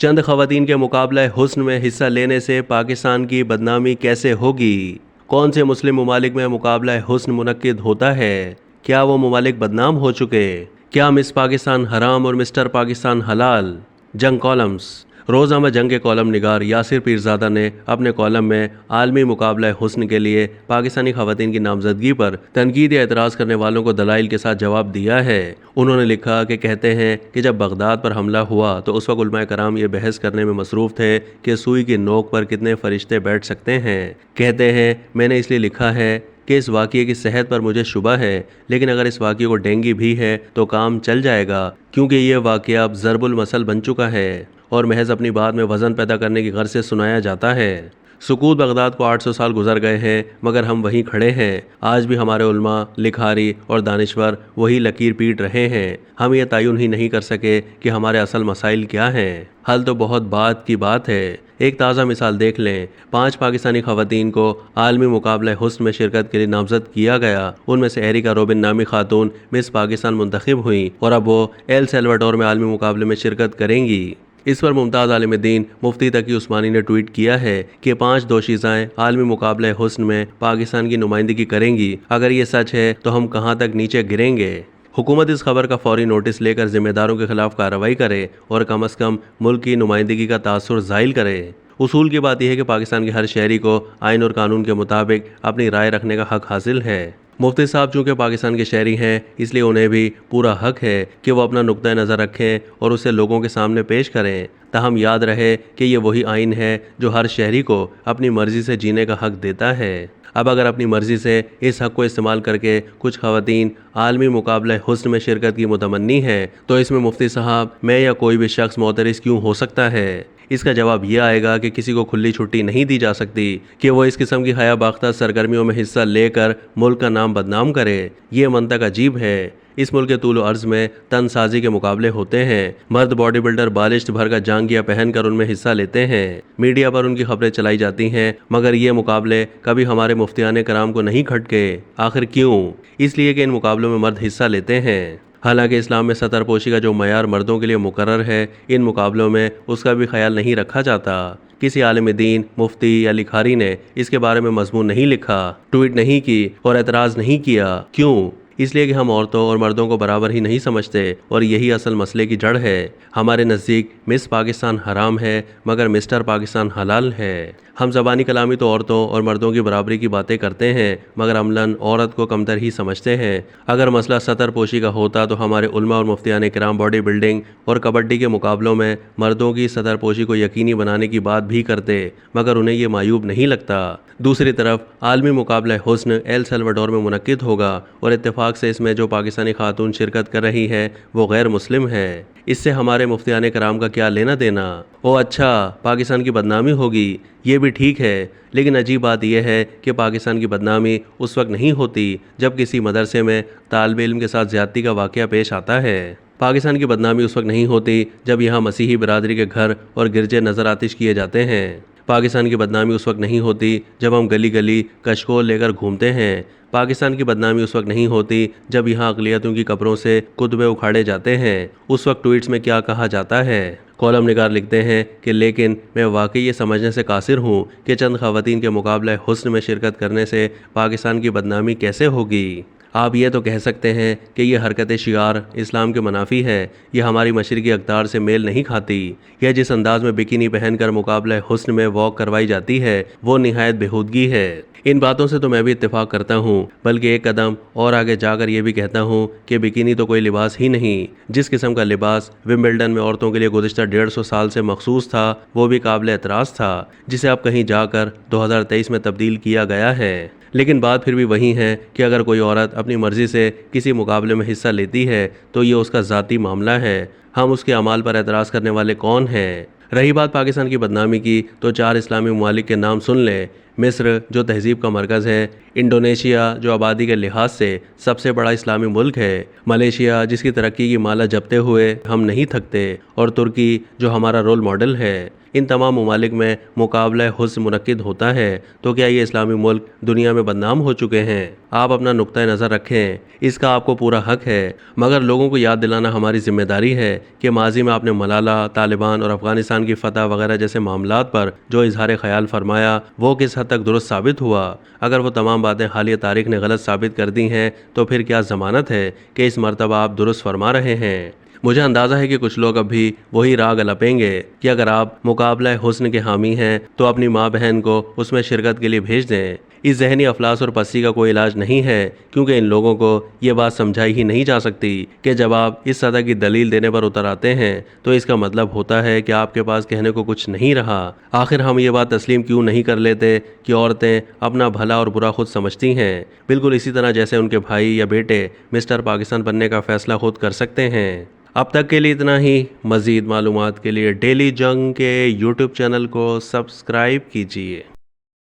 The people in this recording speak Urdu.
چند خواتین کے مقابلہ حسن میں حصہ لینے سے پاکستان کی بدنامی کیسے ہوگی؟ کون سے مسلم ممالک میں مقابلہ حسن منعقد ہوتا ہے؟ کیا وہ ممالک بدنام ہو چکے؟ کیا مس پاکستان حرام اور مسٹر پاکستان حلال؟ جنگ کالمز۔ روزنامہ جنگ کے کالم نگار یاسر پیرزادہ نے اپنے کالم میں عالمی مقابلہ حسن کے لیے پاکستانی خواتین کی نامزدگی پر تنقید یا اعتراض کرنے والوں کو دلائل کے ساتھ جواب دیا ہے۔ انہوں نے لکھا کہ کہتے ہیں کہ جب بغداد پر حملہ ہوا تو اس وقت علماء کرام یہ بحث کرنے میں مصروف تھے کہ سوئی کی نوک پر کتنے فرشتے بیٹھ سکتے ہیں۔ کہتے ہیں میں نے اس لیے لکھا ہے کہ اس واقعے کی صحت پر مجھے شبہ ہے، لیکن اگر اس واقعے کو ڈینگی بھی ہے تو کام چل جائے گا، کیونکہ یہ واقعہ اب ضرب المثل بن چکا ہے اور محض اپنی بات میں وزن پیدا کرنے کی غرض سے سنایا جاتا ہے۔ سکوت بغداد کو 800 سال گزر گئے ہیں، مگر ہم وہیں کھڑے ہیں۔ آج بھی ہمارے علماء، لکھاری اور دانشور وہی لکیر پیٹ رہے ہیں۔ ہم یہ تعین ہی نہیں کر سکے کہ ہمارے اصل مسائل کیا ہیں۔ حل تو بہت بات کی بات ہے۔ ایک تازہ مثال دیکھ لیں۔ 5 پاکستانی خواتین کو عالمی مقابلہ حسن میں شرکت کے لیے نامزد کیا گیا۔ ان میں سے ایریکا روبن نامی خاتون مس پاکستان منتخب ہوئیں اور اب وہ ایل سیلواڈور میں عالمی مقابلے میں شرکت کریں گی۔ اس پر ممتاز عالم دین مفتی تقی عثمانی نے ٹویٹ کیا ہے کہ 5 دوشیزائیں عالمی مقابلہ حسن میں پاکستان کی نمائندگی کریں گی۔ اگر یہ سچ ہے تو ہم کہاں تک نیچے گریں گے؟ حکومت اس خبر کا فوری نوٹس لے کر ذمہ داروں کے خلاف کارروائی کرے اور کم از کم ملک کی نمائندگی کا تاثر زائل کرے۔ اصول کی بات یہ ہے کہ پاکستان کے ہر شہری کو آئین اور قانون کے مطابق اپنی رائے رکھنے کا حق حاصل ہے۔ مفتی صاحب چونکہ پاکستان کے شہری ہیں، اس لیے انہیں بھی پورا حق ہے کہ وہ اپنا نقطہ نظر رکھیں اور اسے لوگوں کے سامنے پیش کریں۔ تاہم یاد رہے کہ یہ وہی آئین ہے جو ہر شہری کو اپنی مرضی سے جینے کا حق دیتا ہے۔ اب اگر اپنی مرضی سے اس حق کو استعمال کر کے کچھ خواتین عالمی مقابلہ حسن میں شرکت کی متمنی ہیں تو اس میں مفتی صاحب، میں یا کوئی بھی شخص معترض کیوں ہو سکتا ہے؟ اس کا جواب یہ آئے گا کہ کسی کو کھلی چھٹی نہیں دی جا سکتی کہ وہ اس قسم کی حیا باختہ سرگرمیوں میں حصہ لے کر ملک کا نام بدنام کرے۔ یہ منطق عجیب ہے۔ اس ملک کے طول و عرض میں تن سازی کے مقابلے ہوتے ہیں۔ مرد باڈی بلڈر بالشت بھر کا جانگیا پہن کر ان میں حصہ لیتے ہیں۔ میڈیا پر ان کی خبریں چلائی جاتی ہیں، مگر یہ مقابلے کبھی ہمارے مفتیان کرام کو نہیں کھٹکے۔ آخر کیوں؟ اس لیے کہ ان مقابلوں میں مرد حصہ لیتے ہیں۔ حالانکہ اسلام میں سطر پوشی کا جو معیار مردوں کے لیے مقرر ہے، ان مقابلوں میں اس کا بھی خیال نہیں رکھا جاتا۔ کسی عالم دین، مفتی یا لکھاری نے اس کے بارے میں مضمون نہیں لکھا، ٹویٹ نہیں کی اور اعتراض نہیں کیا۔ کیوں؟ اس لیے کہ ہم عورتوں اور مردوں کو برابر ہی نہیں سمجھتے اور یہی اصل مسئلے کی جڑ ہے۔ ہمارے نزدیک مس پاکستان حرام ہے، مگر مسٹر پاکستان حلال ہے۔ ہم زبانی کلامی تو عورتوں اور مردوں کی برابری کی باتیں کرتے ہیں، مگر عملاً عورت کو کمتر ہی سمجھتے ہیں۔ اگر مسئلہ سطر پوشی کا ہوتا تو ہمارے علماء اور مفتیان کرام باڈی بلڈنگ اور کبڈی کے مقابلوں میں مردوں کی سطر پوشی کو یقینی بنانے کی بات بھی کرتے، مگر انہیں یہ معیوب نہیں لگتا۔ دوسری طرف عالمی مقابلہ حسن ایل سیلواڈور میں منعقد ہوگا اور اتفاق سے اس میں جو پاکستانی خاتون شرکت کر رہی ہے وہ غیر مسلم ہے۔ اس سے ہمارے مفتیان کرام کا کیا لینا دینا؟ او اچھا، پاکستان کی بدنامی ہوگی، یہ بھی ٹھیک ہے، لیکن عجیب بات یہ ہے کہ پاکستان کی بدنامی اس وقت نہیں ہوتی جب کسی مدرسے میں طالب علم کے ساتھ زیادتی کا واقعہ پیش آتا ہے۔ پاکستان کی بدنامی اس وقت نہیں ہوتی جب یہاں مسیحی برادری کے گھر اور گرجے نظر آتش کیے جاتے ہیں۔ پاکستان کی بدنامی اس وقت نہیں ہوتی جب ہم گلی گلی کشکول لے کر گھومتے ہیں۔ پاکستان کی بدنامی اس وقت نہیں ہوتی جب یہاں اقلیتوں کی قبروں سے کتبے اکھاڑے جاتے ہیں۔ اس وقت ٹویٹس میں کیا کہا جاتا ہے؟ کالم نگار لکھتے ہیں کہ لیکن میں واقعی یہ سمجھنے سے قاصر ہوں کہ چند خواتین کے مقابلہ حسن میں شرکت کرنے سے پاکستان کی بدنامی کیسے ہوگی۔ آپ یہ تو کہہ سکتے ہیں کہ یہ حرکت شعار اسلام کے منافی ہے، یہ ہماری مشرقی اقدار سے میل نہیں کھاتی۔ یہ جس انداز میں بکینی پہن کر مقابلہ حسن میں واک کروائی جاتی ہے وہ نہایت بےہودگی ہے۔ ان باتوں سے تو میں بھی اتفاق کرتا ہوں، بلکہ ایک قدم اور آگے جا کر یہ بھی کہتا ہوں کہ بکینی تو کوئی لباس ہی نہیں۔ جس قسم کا لباس ومبلڈن میں عورتوں کے لیے گزشتہ 150 سال سے مخصوص تھا وہ بھی قابل اعتراض تھا، جسے اب کہیں جا کر 2023 میں تبدیل کیا گیا ہے۔ لیکن بات پھر بھی وہی ہے کہ اگر کوئی عورت اپنی مرضی سے کسی مقابلے میں حصہ لیتی ہے تو یہ اس کا ذاتی معاملہ ہے، ہم اس کے اعمال پر اعتراض کرنے والے کون ہیں؟ رہی بات پاکستان کی بدنامی کی تو 4 اسلامی ممالک کے نام سن لیں۔ مصر جو تہذیب کا مرکز ہے، انڈونیشیا جو آبادی کے لحاظ سے سب سے بڑا اسلامی ملک ہے، ملیشیا جس کی ترقی کی مالا جپتے ہوئے ہم نہیں تھکتے، اور ترکی جو ہمارا رول ماڈل ہے۔ ان تمام ممالک میں مقابلہ حسن منعقد ہوتا ہے تو کیا یہ اسلامی ملک دنیا میں بدنام ہو چکے ہیں؟ آپ اپنا نقطہ نظر رکھیں، اس کا آپ کو پورا حق ہے، مگر لوگوں کو یاد دلانا ہماری ذمہ داری ہے کہ ماضی میں آپ نے ملالہ، طالبان اور افغانستان کی فتح وغیرہ جیسے معاملات پر جو اظہار خیال فرمایا وہ کس حد تک درست ثابت ہوا۔ اگر وہ تمام باتیں حالیہ تاریخ نے غلط ثابت کر دی ہیں تو پھر کیا ضمانت ہے کہ اس مرتبہ آپ درست فرما رہے ہیں؟ مجھے اندازہ ہے کہ کچھ لوگ اب بھی وہی راگ الپیں گے کہ اگر آپ مقابلہ حسن کے حامی ہیں تو اپنی ماں بہن کو اس میں شرکت کے لیے بھیج دیں۔ اس ذہنی افلاس اور پستی کا کوئی علاج نہیں ہے، کیونکہ ان لوگوں کو یہ بات سمجھائی ہی نہیں جا سکتی کہ جب آپ اس سطح کی دلیل دینے پر اتر آتے ہیں تو اس کا مطلب ہوتا ہے کہ آپ کے پاس کہنے کو کچھ نہیں رہا۔ آخر ہم یہ بات تسلیم کیوں نہیں کر لیتے کہ عورتیں اپنا بھلا اور برا خود سمجھتی ہیں، بالکل اسی طرح جیسے ان کے بھائی یا بیٹے مسٹر پاکستان بننے کا فیصلہ خود کر سکتے ہیں۔ اب تک کے لیے اتنا ہی۔ مزید معلومات کے لیے ڈیلی جنگ کے یوٹیوب چینل کو سبسکرائب کیجیے۔